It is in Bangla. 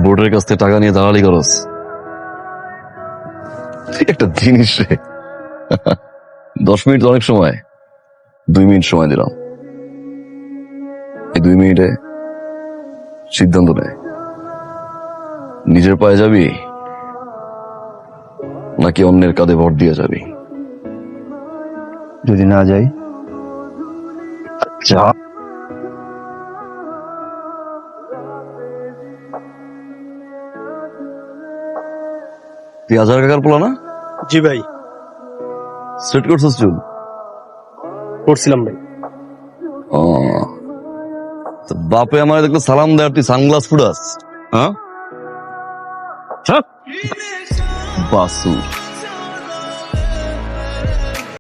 বোর্ডের কাছ থেকে টাকা নিয়ে দালালি করস, একটা জিনিস রে। 10 মিনিট অনেক সময়, 2 মিনিট সময় দিলাম, এই 2 মিনিটে সিদ্ধান্ত নেয় নিজের পায়ে যাবি নাকি অন্যের কাঁধে ভর দিয়ে যাবি। যদি না যাই যা। তুই আজহার কাকার পোলা না? জি ভাই, সেট করছিস চুল? করছিলাম ভাই। ও, তো বাপে আমার দেখলো সালাম দেয় আর তুই সানগ্লাস ফুটাস, হ্যাঁ? বাসু